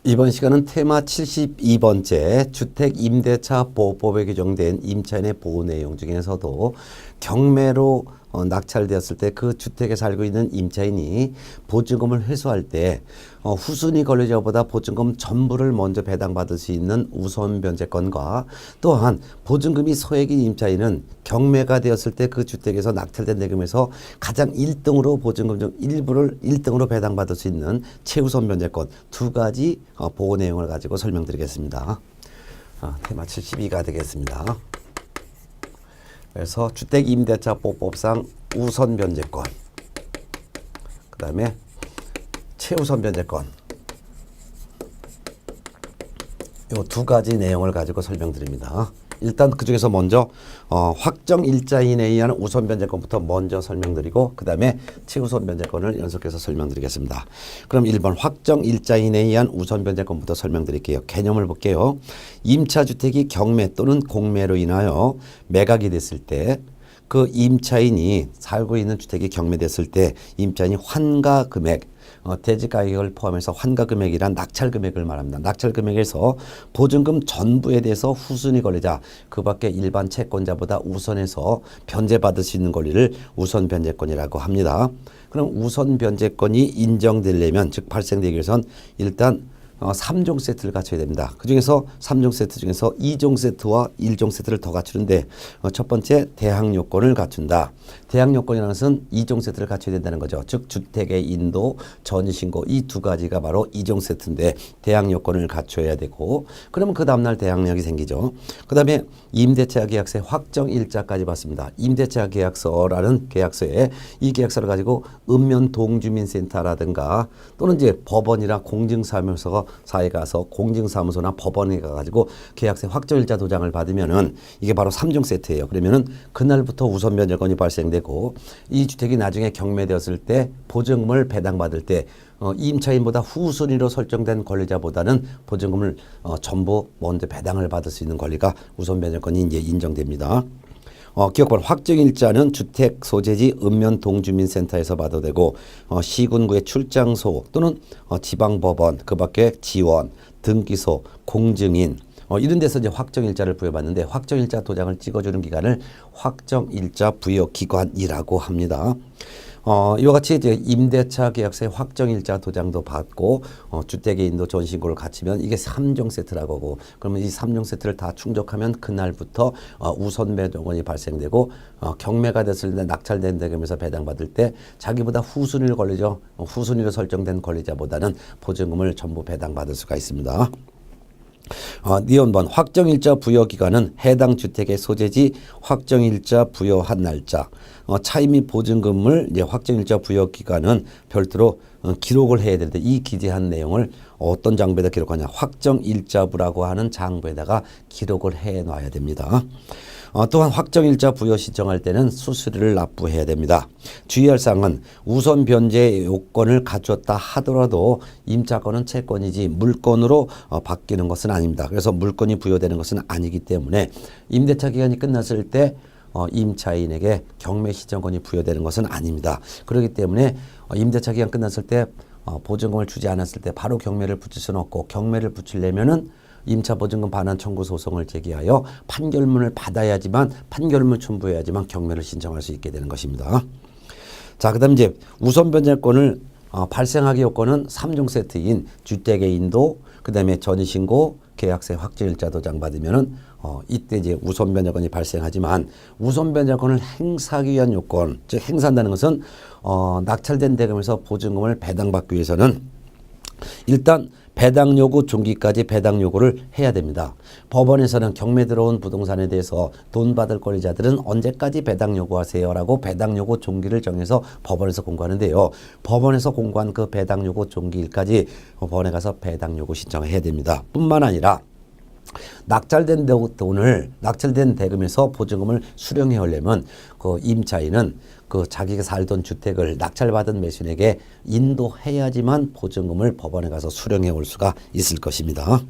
이번 시간은 테마 72번째 주택임대차 보호법에 규정된 임차인의 보호 내용 중에서도 경매로 낙찰되었을 때 그 주택에 살고 있는 임차인이 보증금을 회수할 때 후순위 권리자보다 보증금 전부를 먼저 배당받을 수 있는 우선 변제권과 또한 보증금이 소액인 임차인은 경매가 되었을 때 그 주택에서 낙찰된 대금에서 가장 1등으로 보증금 중 일부를 1등으로 배당받을 수 있는 최우선 변제권 두 가지 보호 내용을 가지고 설명드리겠습니다. 테마 72가 되겠습니다. 그래서 주택임대차보호법상 우선 변제권, 그 다음에 최우선 변제권, 이 두 가지 내용을 가지고 설명드립니다. 일단 그 중에서 먼저 확정 일자인에 의한 우선 변제권부터 먼저 설명드리고 그 다음에 최우선 변제권을 연속해서 설명드리겠습니다. 그럼 1번 확정 일자인에 의한 우선 변제권부터 설명드릴게요. 개념을 볼게요. 임차주택이 경매 또는 공매로 인하여 매각이 됐을 때 그 임차인이 살고 있는 주택이 경매됐을 때 임차인이 환가 금액, 대지 가격을 포함해서 환가 금액이란 낙찰 금액을 말합니다. 낙찰 금액에서 보증금 전부에 대해서 후순위 권리자, 그 밖에 일반 채권자보다 우선해서 변제받을 수 있는 권리를 우선 변제권이라고 합니다. 그럼 우선 변제권이 인정되려면, 즉 발생되기 위해선 일단 3종 세트를 갖춰야 됩니다. 그 중에서 3종 세트 중에서 2종 세트와 1종 세트를 더 갖추는데 첫 번째 대항 요건을 갖춘다. 대항 요건이라는 것은 2종 세트를 갖춰야 된다는 거죠. 즉 주택의 인도, 전신고 이 두 가지가 바로 2종 세트인데 대항 요건을 갖춰야 되고 그러면 그 다음날 대항력이 생기죠. 그 다음에 임대차 계약서의 확정 일자까지 봤습니다. 임대차 계약서라는 계약서에 이 계약서를 가지고 읍면 동주민센터라든가 또는 이제 법원이나 공증사무소가 사에 가서 공증사무소나 법원에 가가지고 계약서 확정일자 도장을 받으면은 이게 바로 3종 세트예요. 그러면은 그날부터 우선 변제권이 발생되고 이 주택이 나중에 경매되었을 때 보증금을 배당받을 때 임차인보다 후순위로 설정된 권리자보다는 보증금을 전부 먼저 배당을 받을 수 있는 권리가 우선 변제권이 이제 인정됩니다. 기억번 확정일자는 주택 소재지 읍면 동주민센터에서 받아도 되고 시군구의 출장소 또는 지방법원, 그 밖에 지원, 등기소, 공증인 이런 데서 이제 확정일자를 부여받는데 확정일자 도장을 찍어주는 기관을 확정일자 부여기관이라고 합니다. 이와 같이 이제 임대차 계약서의 확정일자 도장도 받고 주택의 인도 전신고를 갖추면 이게 3종 세트라고 하고 그러면 이 3종 세트를 다 충족하면 그날부터 우선 변제권이 발생되고 경매가 됐을 때 낙찰된 대금에서 배당받을 때 자기보다 후순위를 권리죠. 후순위로 설정된 권리자보다는 보증금을 전부 배당받을 수가 있습니다. 니온번 확정일자 부여기간은 해당 주택의 소재지 확정일자 부여한 날짜 차임 및 보증금을 이제 확정일자 부여기간은 별도로 기록을 해야 되는데 이 기재한 내용을 어떤 장부에다 기록하냐 확정일자부라고 하는 장부에다가 기록을 해 놔야 됩니다. 또한 확정일자 부여 신청할 때는 수수료를 납부해야 됩니다. 주의할 사항은 우선 변제 요건을 갖췄다 하더라도 임차권은 채권이지 물건으로 바뀌는 것은 아닙니다. 그래서 물건이 부여되는 것은 아니기 때문에 임대차 기간이 끝났을 때 임차인에게 경매 신청권이 부여되는 것은 아닙니다. 그렇기 때문에 임대차 기간 끝났을 때 보증금을 주지 않았을 때 바로 경매를 붙일 수는 없고 경매를 붙이려면은 임차 보증금 반환 청구 소송을 제기하여 판결문을 받아야지만 판결문 첨부해야지만 경매를 신청할 수 있게 되는 것입니다. 자, 그다음 이제 우선 변제권을 발생하기 요건은 3종 세트인 주택의 인도, 그다음에 전입신고, 계약서 확정일자 도장 받으면은 이때 이제 우선 변제권이 발생하지만 우선 변제권을 행사하기 위한 요건, 즉 행사한다는 것은 낙찰된 대금에서 보증금을 배당받기 위해서는 일단 배당 요구 종기까지 배당 요구를 해야 됩니다. 법원에서는 경매 들어온 부동산에 대해서 돈 받을 권리자들은 언제까지 배당 요구하세요라고 배당 요구 종기를 정해서 법원에서 공고하는데요. 법원에서 공고한 그 배당 요구 종기일까지 법원에 가서 배당 요구 신청을 해야 됩니다. 뿐만 아니라 낙찰된 돈을 낙찰된 대금에서 보증금을 수령해 오려면 그 임차인은 그 자기가 살던 주택을 낙찰받은 매수인에게 인도해야지만 보증금을 법원에 가서 수령해 올 수가 있을 것입니다.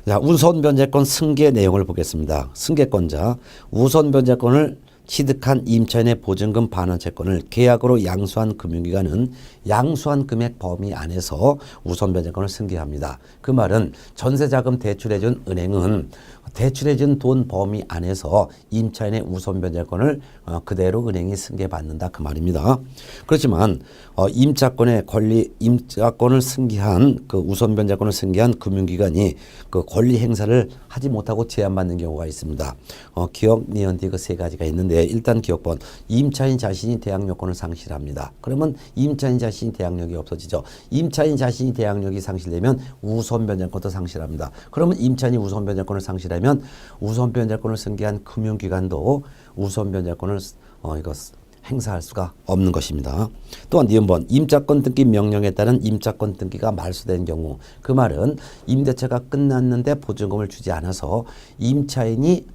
자, 우선 변제권 승계 내용을 보겠습니다. 승계권자 우선 변제권을 취득한 임차인의 보증금 반환 채권을 계약으로 양수한 금융기관은 양수한 금액 범위 안에서 우선 변제권을 승계합니다. 그 말은 전세자금 대출해준 은행은 대출해준 돈 범위 안에서 임차인의 우선 변제권을 그대로 은행이 승계받는다 그 말입니다. 그렇지만 임차권의 권리, 임차권을 승계한 그 우선 변제권을 승계한 금융기관이 그 권리 행사를 하지 못하고 제한받는 경우가 있습니다. 기억, 니언티 그 세 가지가 있는데 일단 기억번 임차인 자신이 대항력권을 상실합니다. 그러면 임차인 자신이 대항력이 없어지죠. 임차인 자신이 대항력이 상실되면 우선 변제권도 상실합니다. 그러면 임차인이 우선 변제권을 상실하면 우선 변제권을 승계한 금융기관도 우선 변제권을 행사할 수가 없는 것입니다. 또한 니은번 임차권 등기 명령에 따른 임차권 등기가 말소된 경우 그 말은 임대차가 끝났는데 보증금을 주지 않아서 임차인이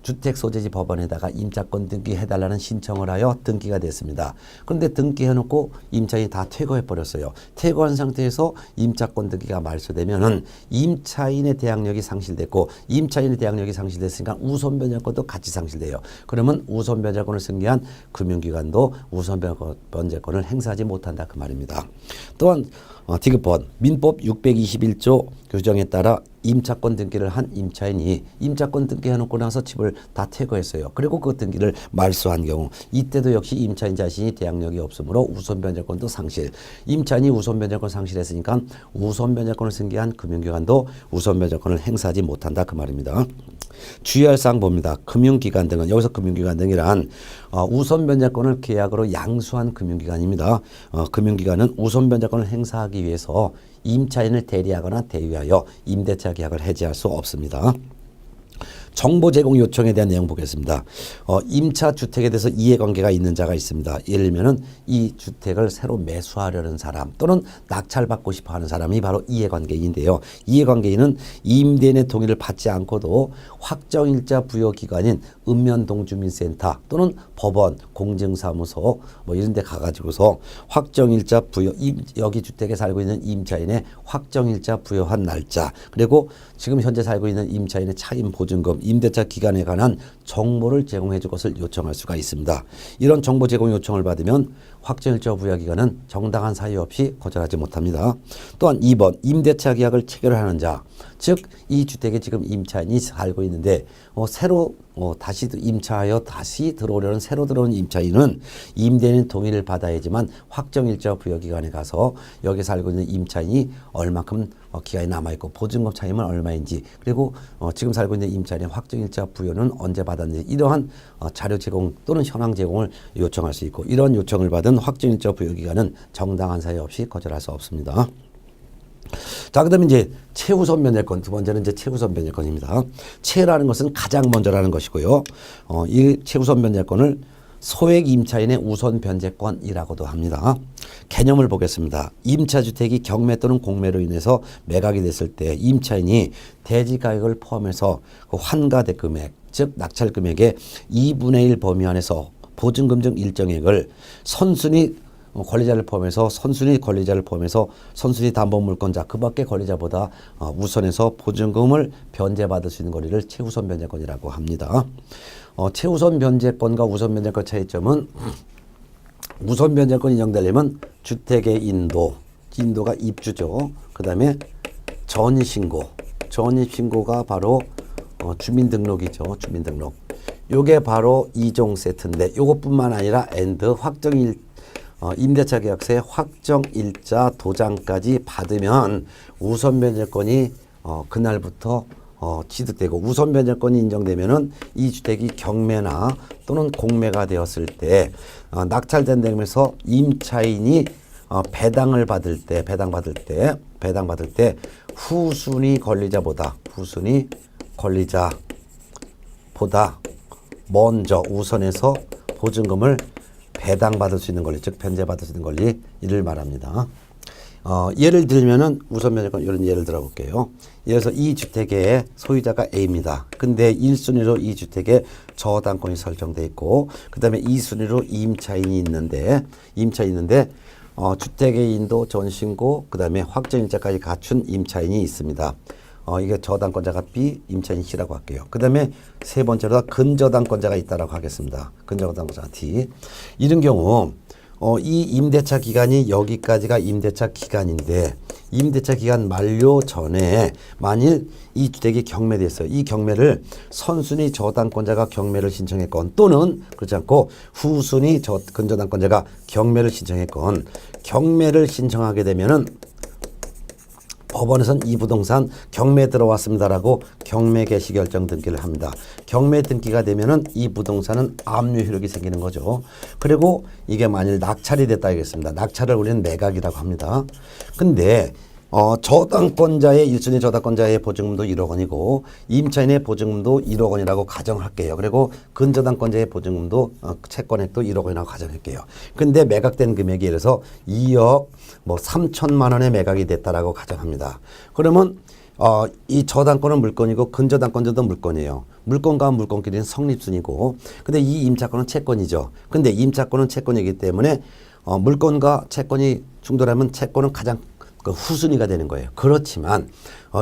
주택소재지 법원에다가 임차권 등기해달라는 신청을 하여 등기가 됐습니다. 그런데 등기해놓고 임차인이 다 퇴거해버렸어요. 퇴거한 상태에서 임차권 등기가 말소되면은 임차인의 대항력이 상실됐고 임차인의 대항력이 상실됐으니까 우선 변제권도 같이 상실돼요. 그러면 우선 변제권을 승계한 금융기관도 우선 변제권을 행사하지 못한다 그 말입니다. 또한 디귿번 민법 621조 규정에 따라 임차권 등기를 한 임차인이 임차권 등기해놓고 나서 집을 다 퇴거했어요. 그리고 그 등기를 말소한 경우 이때도 역시 임차인 자신이 대항력이 없으므로 우선 변제권도 상실. 임차인이 우선 변제권 상실했으니까 우선 변제권을 승계한 금융기관도 우선 변제권을 행사하지 못한다 그 말입니다. 주의할 사항 봅니다. 금융기관 등은 여기서 금융기관 등이란 우선 변제권을 계약으로 양수한 금융기관입니다. 금융기관은 우선 변제권을 행사하기 위해서 임차인을 대리하거나 대위하여 임대차 계약을 해지할 수 없습니다. 정보 제공 요청에 대한 내용 보겠습니다. 임차 주택에 대해서 이해관계가 있는 자가 있습니다. 예를 들면은 이 주택을 새로 매수하려는 사람 또는 낙찰받고 싶어 하는 사람이 바로 이해관계인인데요. 이해관계인은 임대인의 동의를 받지 않고도 확정일자 부여기관인 읍면동주민센터 또는 법원, 공증사무소 이런 데 가가지고서 확정일자 부여, 여기 주택에 살고 있는 임차인의 확정일자 부여한 날짜 그리고 지금 현재 살고 있는 임차인의 차임 보증금, 임대차 기간에 관한 정보를 제공해 줄 것을 요청할 수가 있습니다. 이런 정보 제공 요청을 받으면 확정일자 부여기간은 정당한 사유 없이 거절하지 못합니다. 또한 2번 임대차 계약을 체결하는 자, 즉 이 주택에 지금 임차인이 살고 있는데 새로 다시 임차하여 다시 들어오려는 새로 들어온 임차인은 임대인 동의를 받아야지만 확정일자 부여기간에 가서 여기 살고 있는 임차인이 얼마큼 기간이 남아있고 보증금 차임은 얼마인지 그리고 지금 살고 있는 임차인의 확정일자 부여는 언제 받았는지 이러한 자료 제공 또는 현황 제공을 요청할 수 있고 이런 요청을 받은 확정일자 부여기간은 정당한 사유 없이 거절할 수 없습니다. 자, 그 다음에 이제 최우선 변제권, 두 번째는 이제 최우선 변제권입니다. 최라는 것은 가장 먼저라는 것이고요. 이 최우선 변제권을 소액 임차인의 우선 변제권이라고도 합니다. 개념을 보겠습니다. 임차주택이 경매 또는 공매로 인해서 매각이 됐을 때 임차인이 대지가격을 포함해서 그 환가대 금액, 즉 낙찰 금액의 2분의 1 범위 안에서 보증금 등 일정액을 선순위 권리자를 포함해서 선순위 권리자를 포함해서 선순위 담보물권자 그 밖의 권리자보다 우선해서 보증금을 변제받을 수 있는 권리를 최우선 변제권이라고 합니다. 최우선 변제권과 우선 변제권 차이점은 우선 변제권 인정되려면 주택의 인도가 입주죠. 그 다음에 전입신고가 바로 주민등록이죠. 주민등록. 요게 바로 2종 세트인데 요것뿐만 아니라 임대차 계약서의 확정일자 도장까지 받으면 우선 변제권이 그날부터 취득되고 우선 변제권이 인정되면은 이 주택이 경매나 또는 공매가 되었을 때 낙찰된 데면서 임차인이 배당을 받을 때 후순위 권리자보다 먼저 우선해서 보증금을 배당받을 수 있는 권리, 즉 변제받을 수 있는 권리 이를 말합니다. 예를 들면은 우선 변제권 이런 예를 들어볼게요. 예를 들어서 이 주택의 소유자가 A입니다. 근데 1순위로 이 주택에 저당권이 설정돼 있고 그 다음에 2순위로 임차인이 있는데 주택의 인도 전신고 그 다음에 확정일자까지 갖춘 임차인이 있습니다. 이게 저당권자가 B, 임차인 C라고 할게요. 그 다음에 세 번째로 근저당권자가 있다라고 하겠습니다. 근저당권자가 D. 이런 경우 이 임대차 기간이 여기까지가 임대차 기간인데 임대차 기간 만료 전에 만일 이 주택이 경매됐어요. 이 경매를 선순위 저당권자가 경매를 신청했건 또는 그렇지 않고 후순위 근저당권자가 경매를 신청했건 경매를 신청하게 되면은 법원에서는 이 부동산 경매 들어왔습니다라고 경매 개시 결정 등기를 합니다. 경매 등기가 되면은 이 부동산은 압류 효력이 생기는 거죠. 그리고 이게 만일 낙찰이 됐다 하겠습니다. 낙찰을 우리는 매각이라고 합니다. 근데 저당권자의 1순위 저당권자의 보증금도 1억 원이고 임차인의 보증금도 1억 원이라고 가정할게요. 그리고 근저당권자의 보증금도 채권액도 1억 원이라고 가정할게요. 근데 매각된 금액이 예를 들어서 2억 3천만 원에 매각이 됐다라고 가정합니다. 그러면 이 저당권은 물건이고 근저당권자도 물건이에요. 물건과 물건끼리는 성립순이고 근데 이 임차권은 채권이죠. 근데 임차권은 채권이기 때문에 물건과 채권이 충돌하면 채권은 가장 후순위가 되는 거예요. 그렇지만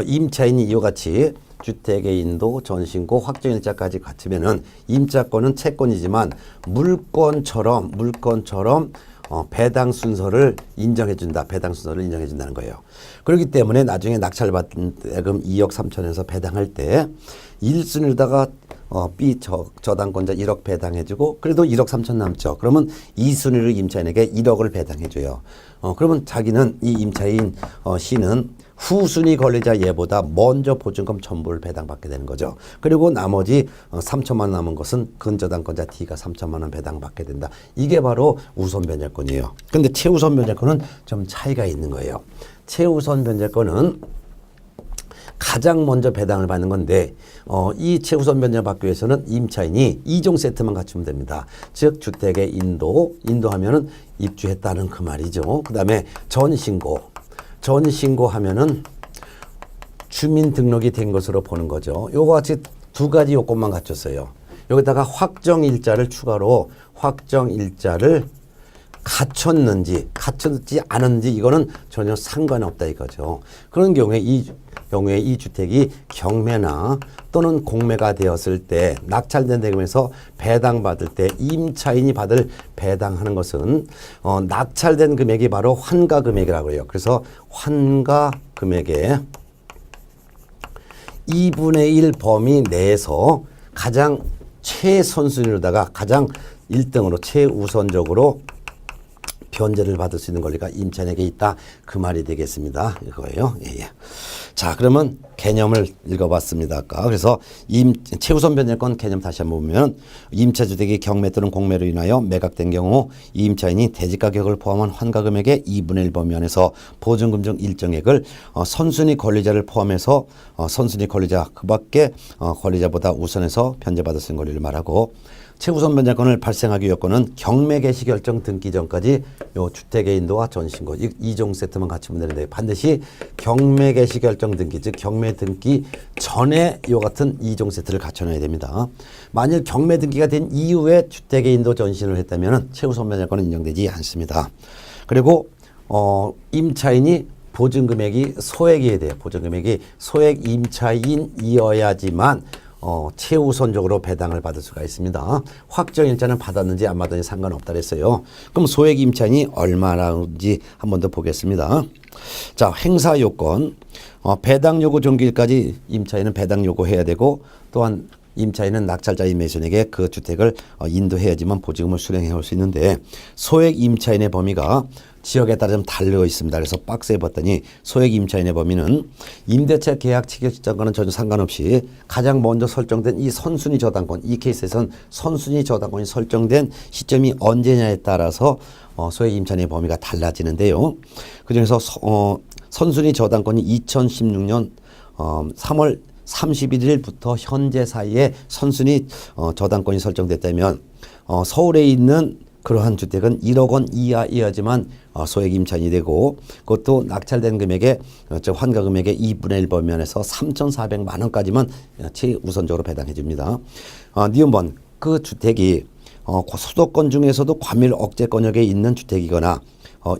임차인이 이와 같이 주택의 인도, 전신고, 확정일자까지 갖추면은 임차권은 채권이지만 물건처럼 배당 순서를 인정해준다. 배당 순서를 인정해준다는 거예요. 그렇기 때문에 나중에 낙찰받은 대금 2억 3천에서 배당할 때 1순위로다가 B 저당권자 1억 배당해주고 그래도 1억 3천 남죠. 그러면 2순위로 임차인에게 1억을 배당해줘요. 그러면 자기는 이 임차인 C는 후순위 권리자 얘보다 먼저 보증금 전부를 배당받게 되는 거죠. 그리고 나머지 3천만 원 남은 것은 근저당권자 D가 3천만 원 배당받게 된다. 이게 바로 우선 변제권이에요. 근데 최우선 변제권은 좀 차이가 있는 거예요. 최우선 변제권은 가장 먼저 배당을 받는 건데 이 최우선 변제를 받기 위해서는 임차인이 2종 세트만 갖추면 됩니다. 즉 주택의 인도하면은 입주했다는 그 말이죠. 그 다음에 전신고하면은 주민등록이 된 것으로 보는 거죠. 요거 같이 두 가지 요건만 갖췄어요. 여기다가 확정일자를 추가로 확정일자를 갖췄는지 않았는지 이거는 전혀 상관없다 이거죠. 그런 경우에 이 주택이 경매나 또는 공매가 되었을 때 낙찰된 대금에서 배당받을 때 임차인이 받을 배당하는 것은 낙찰된 금액이 바로 환가 금액이라고 해요. 그래서 환가 금액의 2분의 1 범위 내에서 가장 최선순위로다가 가장 1등으로 최우선적으로 변제를 받을 수 있는 권리가 임차인에게 있다. 그 말이 되겠습니다. 이거예요. 예. 자, 그러면 개념을 읽어봤습니다. 아까. 그래서 최우선 변제권 개념 다시 한번 보면 임차주택이 경매 또는 공매로 인하여 매각된 경우 임차인이 대지가격을 포함한 환가금액의 2분의 1 범위 안에서 보증금 중 일정액을 선순위 권리자를 포함해서 선순위 권리자 그 밖에 권리자보다 우선해서 변제받을 수 있는 권리를 말하고 최우선 변제권을 발생하기 요건은 경매 개시 결정 등기 전까지 요 주택의 인도와 전신고 2종 세트만 갖추면 되는데 반드시 경매 개시 결정 등기 즉 경매 등기 전에 요 같은 2종 세트를 갖춰놔야 됩니다. 만일 경매 등기가 된 이후에 주택의 인도 전신을 했다면 최우선 변제권은 인정되지 않습니다. 그리고 임차인이 보증금액이 소액이어야 돼요. 보증금액이 소액 임차인이어야지만 최우선적으로 배당을 받을 수가 있습니다. 확정일자는 받았는지 안 받았는지 상관없다 그랬어요. 그럼 소액 임차인이 얼마나인지 한 번 더 보겠습니다. 자, 행사 요건 배당 요구 종기일까지 임차인은 배당 요구해야 되고 또한 임차인은 낙찰자인 매수인에게 그 주택을 인도해야지만 보증금을 수령해 올 수 있는데 소액 임차인의 범위가 지역에 따라 좀 달려 있습니다. 그래서 박스에 봤더니 소액 임차인의 범위는 임대차 계약 체결 시점과는 전혀 상관없이 가장 먼저 설정된 이 선순위 저당권 이 케이스에선 선순위 저당권이 설정된 시점이 언제냐에 따라서 소액 임차인의 범위가 달라지는데요. 그중에서 선순위 저당권이 2016년 3월 31일부터 현재 사이에 선순위 저당권이 설정됐다면 서울에 있는 그러한 주택은 1억 원 이하여야지만 소액 임차인이 되고 그것도 낙찰된 금액의 환가 금액의 2분의 1 범위 안에서 3,400만 원까지만 최우선적으로 배당해 줍니다. 니은번 그 주택이 수도권 중에서도 과밀 억제권역에 있는 주택이거나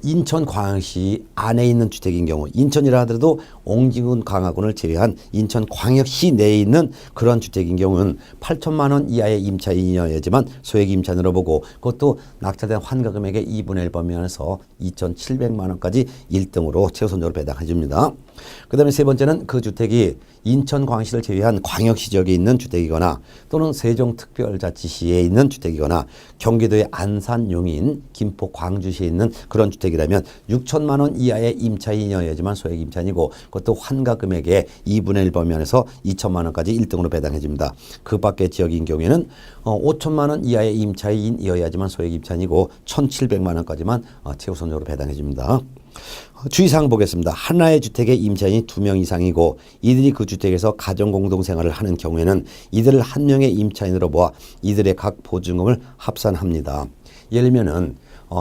인천 광역시 안에 있는 주택인 경우 인천이라 하더라도 옹진군 강화군을 제외한 인천광역시 내에 있는 그런 주택인 경우는 8천만 원 이하의 임차인이어야지만 소액 임차인으로 보고 그것도 낙찰된 환가 금액의 2분의 1 범위안에서 2,700만 원까지 1등으로 최우선적으로 배당해 줍니다. 그 다음에 세 번째는 그 주택이 인천광시를 제외한 광역시 지역에 있는 주택이거나 또는 세종특별자치시에 있는 주택이거나 경기도의 안산, 용인, 김포, 광주시에 있는 그런 주택이라면 6천만 원 이하의 임차인이어야지만 소액 임차인이고 그것도 환가 금액의 2분의 1 범위안에서 2천만 원까지 1등으로 배당해 줍니다. 그 밖의 지역인 경우에는 5천만 원 이하의 임차인이어야지만 소액 임차인이고 1,700만 원까지만 최우선적으로 배당해 줍니다. 주의사항 보겠습니다. 하나의 주택의 임차인이 2명 이상이고 이들이 그 주택에서 가정공동생활을 하는 경우에는 이들을 한 명의 임차인으로 보아 이들의 각 보증금을 합산합니다. 예를 들면은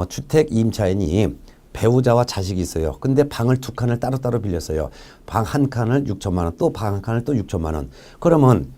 주택 임차인이 배우자와 자식이 있어요. 근데 방을 2칸을 따로따로 빌렸어요. 방 한 칸을 6천만 원, 또 방 한 칸을 또 6천만 원. 그러면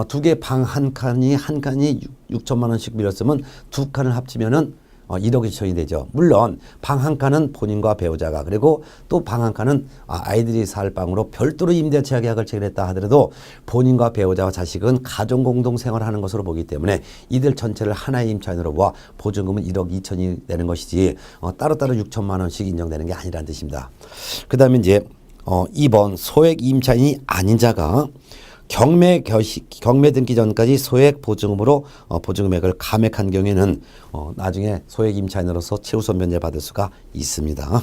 두 개 방 한 칸이 6천만 원씩 빌렸으면 2칸을 합치면은 1억 2천이 되죠. 물론 방 한 칸은 본인과 배우자가 그리고 또 방 한 칸은 아이들이 살 방으로 별도로 임대차 계약을 체결했다 하더라도 본인과 배우자와 자식은 가정공동생활하는 것으로 보기 때문에 이들 전체를 하나의 임차인으로 보아 보증금은 1억 2천이 되는 것이지 따로따로 6천만 원씩 인정되는 게 아니라는 뜻입니다. 그 다음에 이제 2번 소액 임차인이 아닌 자가 경매 등기 전까지 소액 보증금으로 보증금액을 감액한 경우에는 나중에 소액 임차인으로서 최우선 면제 받을 수가 있습니다.